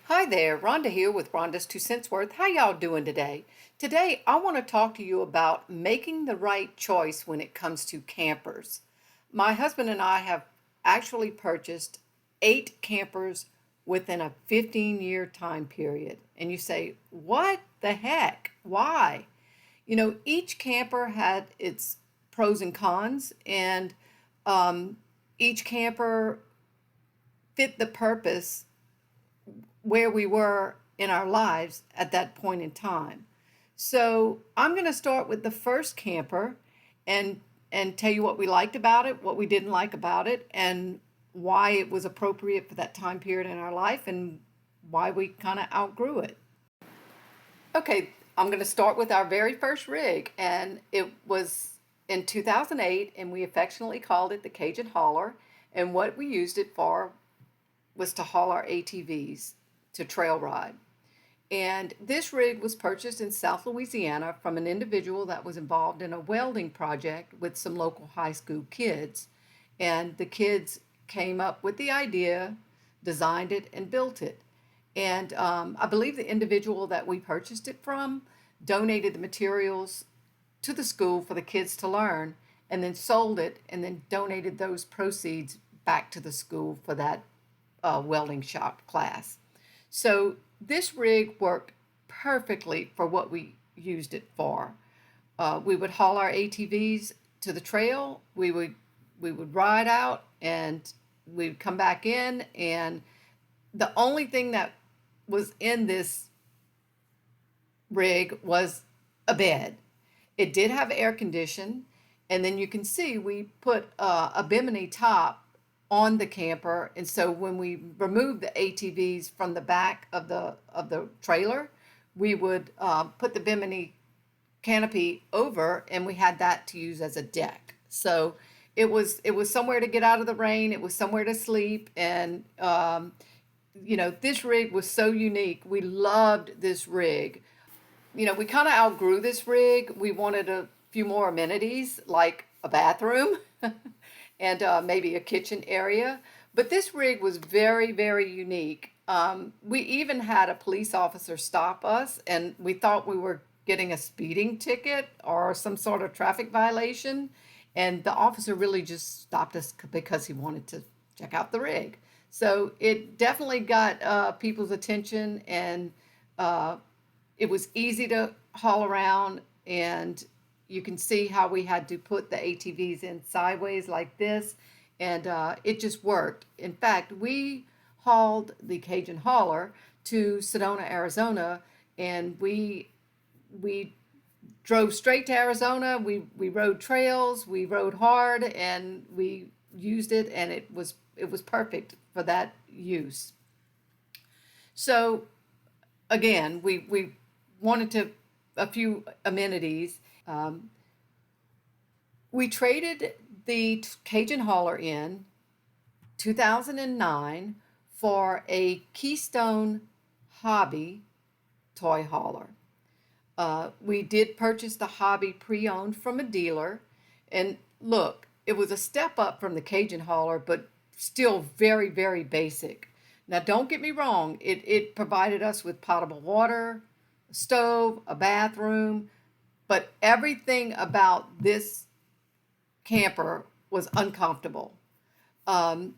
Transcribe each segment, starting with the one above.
Hi there, Rhonda here with Rhonda's Two Cents Worth. How y'all doing today? Today, I want to talk to you about making the right choice when it comes to campers. My husband and I have actually purchased 8 campers within a 15-year time period. And you say, what the heck? Why? Each camper had its pros and cons, and each camper fit the purpose where we were in our lives at that point in time. So I'm going to start with the first camper and tell you what we liked about it, what we didn't like about it, and why it was appropriate for that time period in our life and why we kind of outgrew it. Okay, I'm going to start with our very first rig, and it was in 2008, and we affectionately called it the Cajun Hauler. And what we used it for was to haul our ATVs to trail ride. And this rig was purchased in South Louisiana from an individual that was involved in a welding project with some local high school kids. And the kids came up with the idea, designed it, and built it. And I believe the individual that we purchased it from donated the materials to the school for the kids to learn, and then sold it, and then donated those proceeds back to the school for that welding shop class. So this rig worked perfectly for what we used it for. We would haul our ATVs to the trail. We would ride out, and we'd come back in, and the only thing that was in this rig was a bed. It did have air condition, and then you can see we put a bimini top on the camper, and so when we removed the ATVs from the back of the trailer, we would put the bimini canopy over, and we had that to use as a deck. So it was somewhere to get out of the rain. It was somewhere to sleep, and this rig was so unique. We loved this rig. We kind of outgrew this rig. We wanted a few more amenities like a bathroom and maybe a kitchen area. But this rig was very, very unique. We even had a police officer stop us, and we thought we were getting a speeding ticket or some sort of traffic violation. And the officer really just stopped us because he wanted to check out the rig. So it definitely got people's attention, and it was easy to haul around, and you can see how we had to put the ATVs in sideways like this, and it just worked. In fact, we hauled the Cajun Hauler to Sedona, Arizona, and we drove straight to Arizona. We rode trails, we rode hard, and we used it, and it was perfect for that use. So again, we wanted to a few amenities. We traded the Cajun Hauler in 2009 for a Keystone Hobby toy hauler. We did purchase the Hobby pre-owned from a dealer, and look, it was a step up from the Cajun Hauler, but still very, very basic. Now, don't get me wrong, it provided us with potable water, a stove, a bathroom, but everything about this camper was uncomfortable. Um,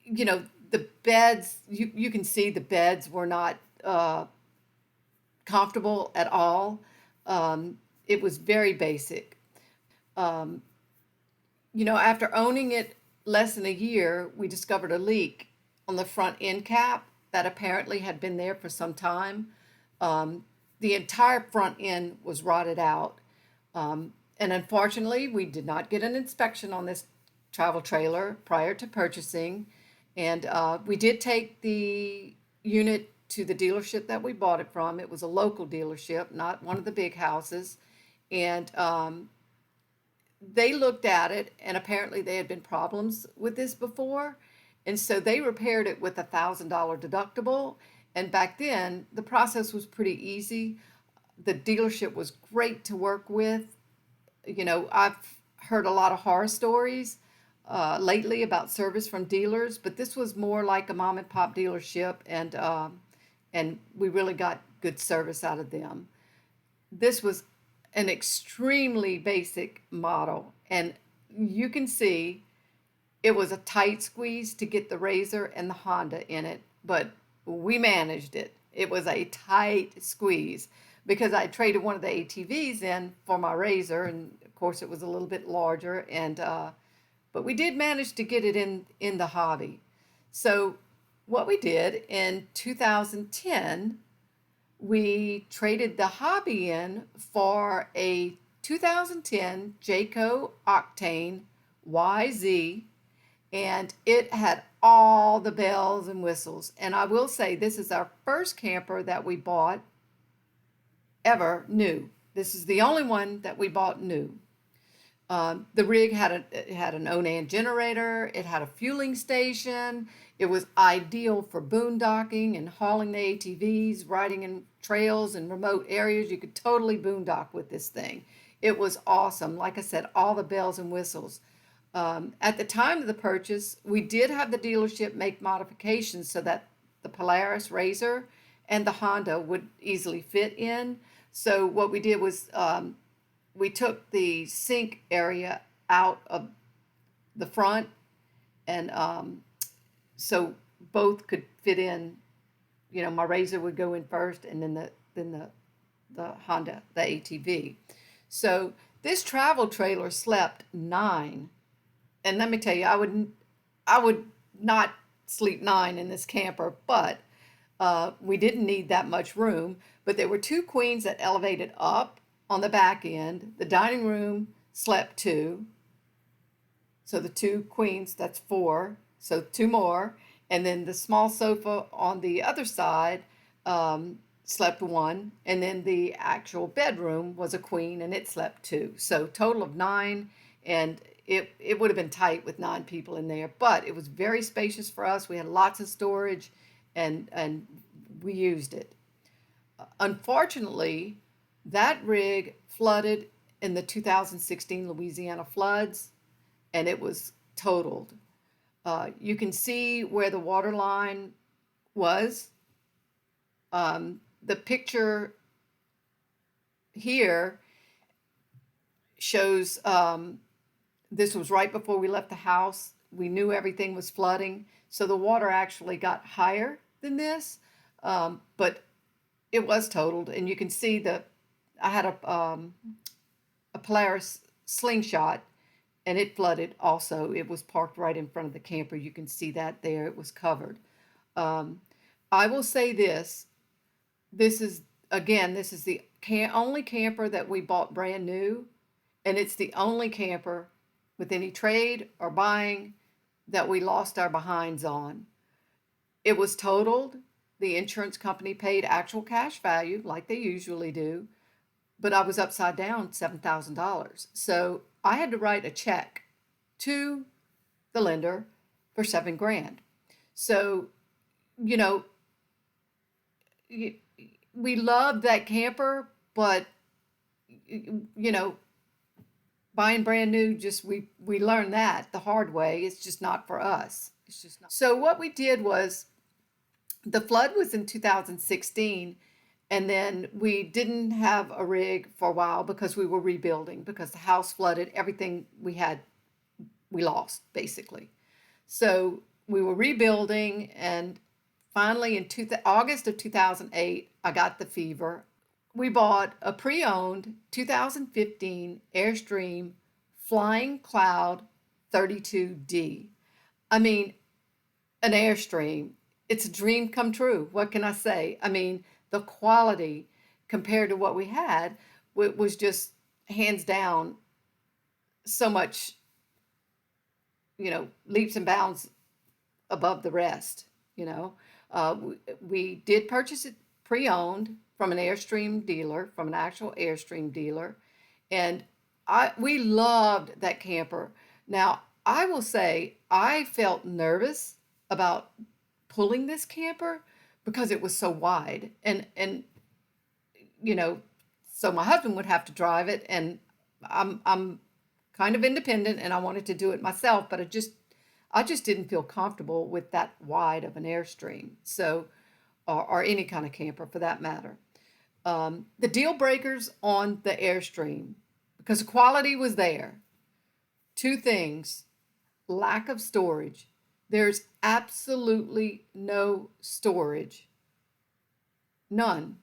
the beds, you can see the beds were not comfortable at all. It was very basic. Um, After owning it less than a year, we discovered a leak on the front end cap that apparently had been there for some time. The entire front end was rotted out. And unfortunately, we did not get an inspection on this travel trailer prior to purchasing. And we did take the unit to the dealership that we bought it from. It was a local dealership, not one of the big houses. And they looked at it, and apparently there had been problems with this before. And so they repaired it with $1,000 deductible. And back then, the process was pretty easy. The dealership was great to work with. I've heard a lot of horror stories lately about service from dealers, but this was more like a mom and pop dealership, and and we really got good service out of them. This was an extremely basic model, and you can see it was a tight squeeze to get the Razor and the Honda in it, but we managed it. It was a tight squeeze because I traded one of the ATVs in for my Razor, and of course it was a little bit larger, and but we did manage to get it in the hobby. So what we did in 2010, we traded the hobby in for a 2010 Jayco Octane YZ, and it had all the bells and whistles. And I will say, this is our first camper that we bought ever new. This is the only one that we bought new. The rig had an Onan generator. It had a fueling station. It was ideal for boondocking and hauling the ATVs, riding in trails and remote areas. You could totally boondock with this thing. It was awesome. Like I said, all the bells and whistles. At the time of the purchase, we did have the dealership make modifications so that the Polaris Razor and the Honda would easily fit in. So what we did was we took the sink area out of the front, and so both could fit in. You know, my Razor would go in first, and then the Honda, the ATV. So this travel trailer slept 9. And let me tell you, I would not sleep 9 in this camper, but we didn't need that much room. But there were 2 queens that elevated up on the back end. The dining room slept 2. So the 2 queens, that's 4. So 2 more. And then the small sofa on the other side slept 1. And then the actual bedroom was a queen, and it slept 2. So total of 9. And it would have been tight with 9 people in there, but it was very spacious for us. We had lots of storage, and we used it. Unfortunately, that rig flooded in the 2016 Louisiana floods, and it was totaled. You can see where the water line was. The picture here shows this was right before we left the house. We knew everything was flooding, so the water actually got higher than this, but it was totaled. And you can see I had a Polaris slingshot, and it flooded also. It was parked right in front of the camper. You can see that there. It was covered. I will say this. This is the only camper that we bought brand new, and it's the only camper with any trade or buying that we lost our behinds on. It was totaled. The insurance company paid actual cash value like they usually do, but I was upside down $7,000. So I had to write a check to the lender for $7,000. So, you know, we loved that camper, but you know, buying brand new, just we learned that the hard way. It's just not for us. It's just not. So what we did was, the flood was in 2016, and then we didn't have a rig for a while because we were rebuilding, because the house flooded. Everything we had, we lost basically. So we were rebuilding, and finally in August of 2008, I got the fever. We bought a pre-owned 2015 Airstream Flying Cloud 32D. I mean, an Airstream. It's a dream come true. What can I say? I mean, the quality compared to what we had was just hands down so much, you know, leaps and bounds above the rest, you know. We did purchase it pre-owned from an Airstream dealer, from an actual Airstream dealer, and we loved that camper. Now, I will say I felt nervous about pulling this camper because it was so wide, and you know, so my husband would have to drive it, and I'm kind of independent, and I wanted to do it myself, but I just didn't feel comfortable with that wide of an Airstream. So or any kind of camper for that matter. The deal breakers on the Airstream, because the quality was there. Two things: lack of storage. There's absolutely no storage, none.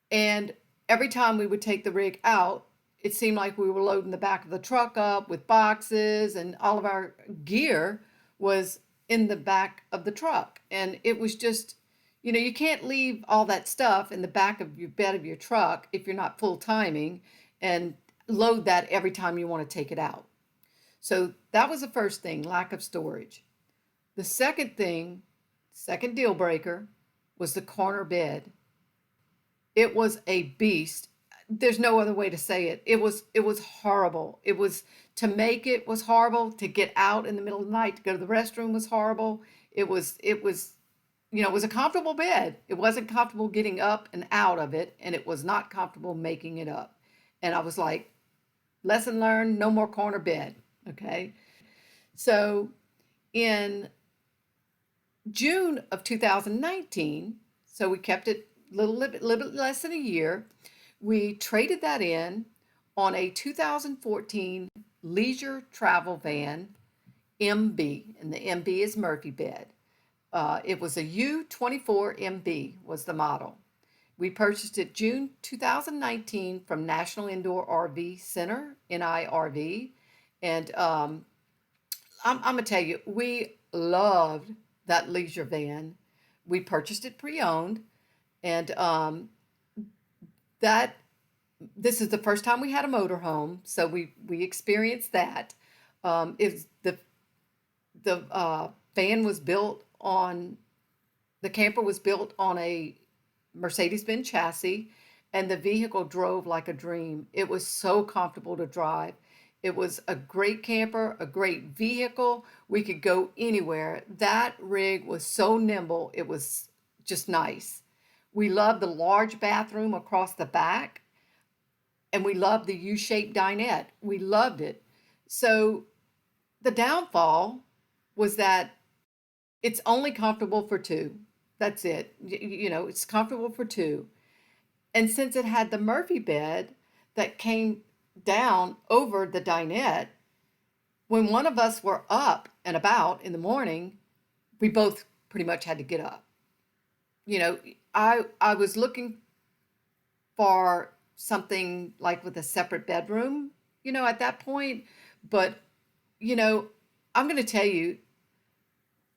And every time we would take the rig out, it seemed like we were loading the back of the truck up with boxes, and all of our gear was in the back of the truck. And it was just, you can't leave all that stuff in the back of your bed of your truck if you're not full timing and load that every time you want to take it out. So that was the first thing, lack of storage. The second thing, second deal breaker, was the corner bed. It was a beast. There's no other way to say it. It was horrible. It was, to make it was horrible. To get out in the middle of the night to go to the restroom was horrible. It was a comfortable bed. It wasn't comfortable getting up and out of it, and it was not comfortable making it up. And I was like, lesson learned, no more corner bed. Okay. So in June of 2019, so we kept it little bit less than a year. We traded that in on a 2014 leisure travel van MB, and the MB is Murphy bed. It was a U24 MB was the model. We purchased it June 2019 from National Indoor RV Center, NIRV, and I'm gonna tell you, we loved that leisure van. We purchased it pre-owned, and that this is the first time we had a motorhome, so we experienced that. Is the van was built on the camper was built on a Mercedes-Benz chassis, and the vehicle drove like a dream. It was so comfortable to drive. It was a great camper, a great vehicle. We could go anywhere. That rig was so nimble. It was just nice. We loved the large bathroom across the back, and we loved the U-shaped dinette. We loved it. So the downfall was that it's only comfortable for two. That's it. It's comfortable for two. And since it had the Murphy bed that came down over the dinette, when one of us were up and about in the morning, we both pretty much had to get up. I was looking for something like with a separate bedroom, at that point. But, I'm going to tell you,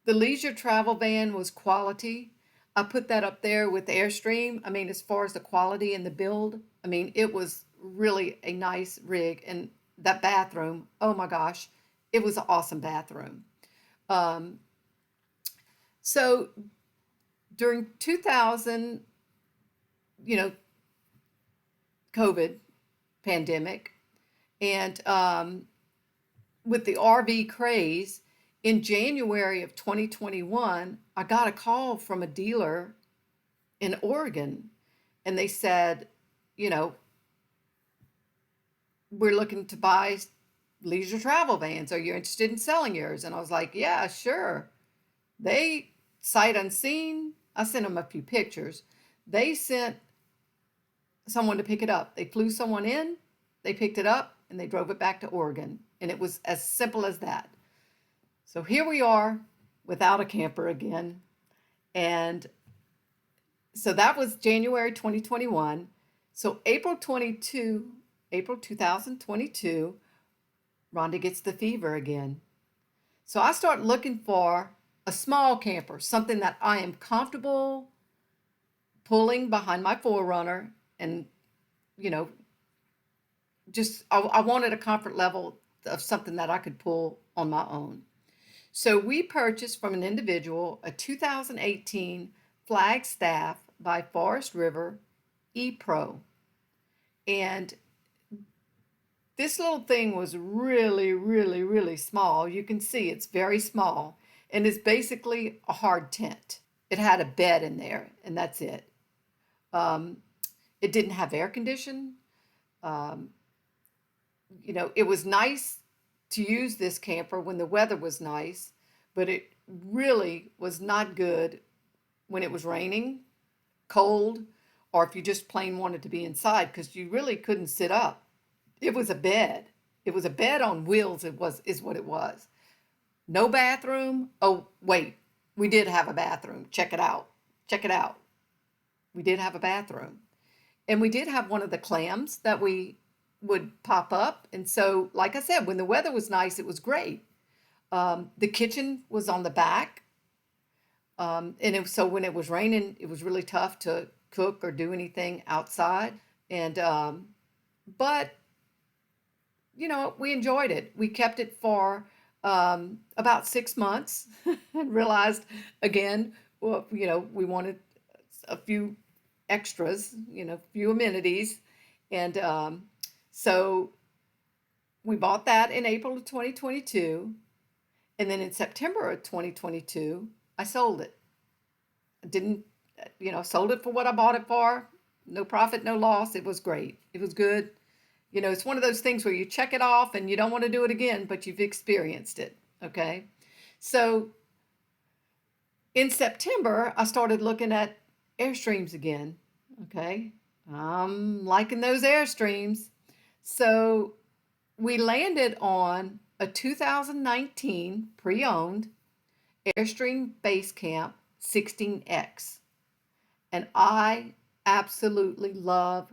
the leisure travel van was quality. I put that up there with the Airstream. I mean, as far as the quality and the build, I mean, it was really a nice rig. And that bathroom, oh my gosh, it was an awesome bathroom. So during 2000, COVID pandemic, and with the RV craze, in January of 2021, I got a call from a dealer in Oregon, and they said, we're looking to buy leisure travel vans. Are you interested in selling yours? And I was like, yeah, sure. They, sight unseen, I sent them a few pictures. They sent someone to pick it up. They flew someone in, they picked it up, and they drove it back to Oregon. And it was as simple as that. So here we are without a camper again. And so that was January 2021. So April 2022, Rhonda gets the fever again. So I start looking for a small camper, something that I am comfortable pulling behind my 4Runner, and, I wanted a comfort level of something that I could pull on my own. So we purchased from an individual a 2018 Flagstaff by Forest River E-Pro. And this little thing was really, really, really small. You can see it's very small, and it's basically a hard tent. It had a bed in there, and that's it. It didn't have air conditioning. It was nice to use this camper when the weather was nice, but it really was not good when it was raining, cold, or if you just plain wanted to be inside because you really couldn't sit up. It was a bed. It was a bed on wheels. It was is what it was. No bathroom. Oh, wait. We did have a bathroom. Check it out. Check it out. We did have a bathroom. And we did have one of the clams that we would pop up. And so, like I said, when the weather was nice, it was great. The kitchen was on the back. So when it was raining, it was really tough to cook or do anything outside. And, but, we enjoyed it. We kept it for about 6 months and realized again, well, we wanted a few extras, few amenities. And so we bought that in April of 2022. And then in September of 2022, I sold it. I didn't, sold it for what I bought it for. No profit, no loss. It was great. It was good. It's one of those things where you check it off and you don't want to do it again, but you've experienced it. Okay. So in September, I started looking at Airstreams again. Okay. I'm liking those Airstreams. So we landed on a 2019 pre-owned Airstream Basecamp 16X. And I absolutely love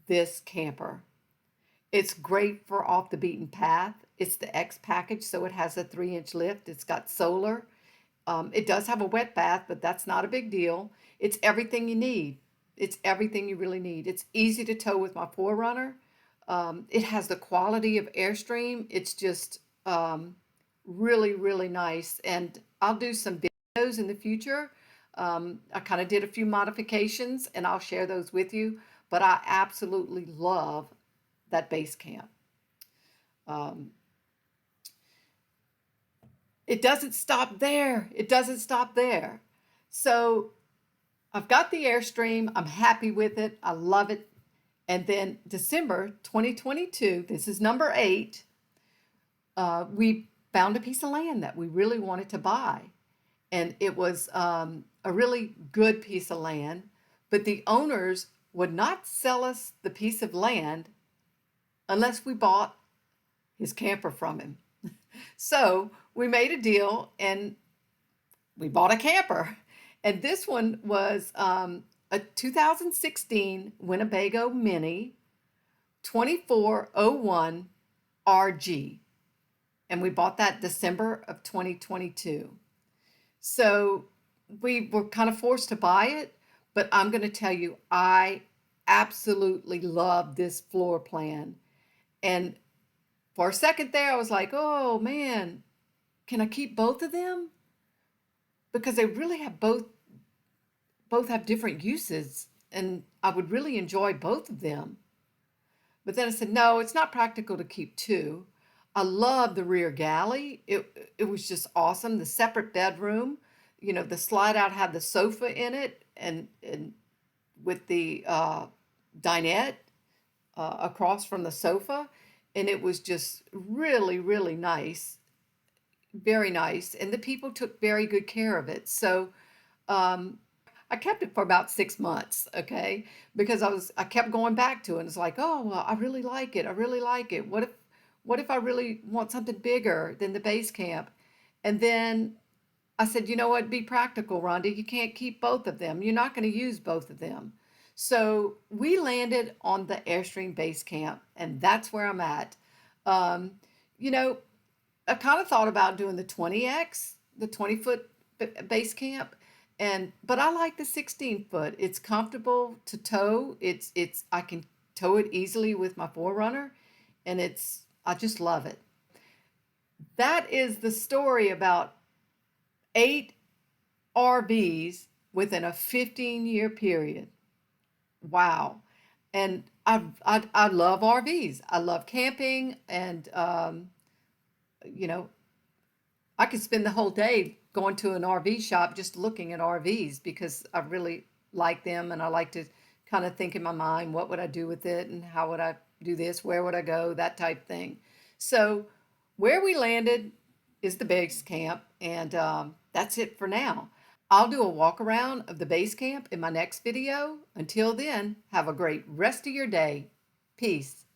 this camper. It's great for off the beaten path. It's the X package, so it has a 3-inch lift. It's got solar. It does have a wet bath, but that's not a big deal. It's everything you need. It's everything you really need. It's easy to tow with my 4Runner. It has the quality of Airstream. It's just really, really nice. And I'll do some videos in the future. I kind of did a few modifications, and I'll share those with you. But I absolutely love that base camp. Um, it doesn't stop there. It doesn't stop there. So I've got the Airstream. I'm happy with it. I love it. And then December 2022, this is number 8, we found a piece of land that we really wanted to buy. And it was a really good piece of land, but the owners would not sell us the piece of land unless we bought his camper from him. So we made a deal and we bought a camper. And this one was a 2016 Winnebago Mini 2401 RG. And we bought that December of 2022. So we were kind of forced to buy it, but I'm going to tell you, I absolutely love this floor plan. And for a second there, I was like, oh man, can I keep both of them? Because they really have both have different uses, and I would really enjoy both of them. But then I said, no, it's not practical to keep two. I love the rear galley. It was just awesome. The separate bedroom, the slide out had the sofa in it, and with the dinette across from the sofa, and it was just really, really nice, very nice. And the people took very good care of it. So I kept it for about 6 months, okay, because I kept going back to it. And it's like, oh well, I really like it. I really like it. What if I really want something bigger than the base camp? And then I said, you know what, be practical, Rhonda. You can't keep both of them. You're not going to use both of them. So we landed on the Airstream Base Camp, and that's where I'm at. Um, you know, I kind of thought about doing the 20X, the 20-foot base camp, but I like the 16-foot. It's comfortable to tow. It's I can tow it easily with my 4Runner, and I just love it. That is the story about 8 RVs within a 15-year period. Wow. And I love RVs. I love camping, and you know, I could spend the whole day going to an RV shop just looking at RVs because I really like them, and I like to kind of think in my mind, what would I do with it and how would I do this, where would I go, that type thing. So where we landed is the base camp, and that's it for now. I'll do a walk around of the base camp in my next video. Until then, have a great rest of your day. Peace.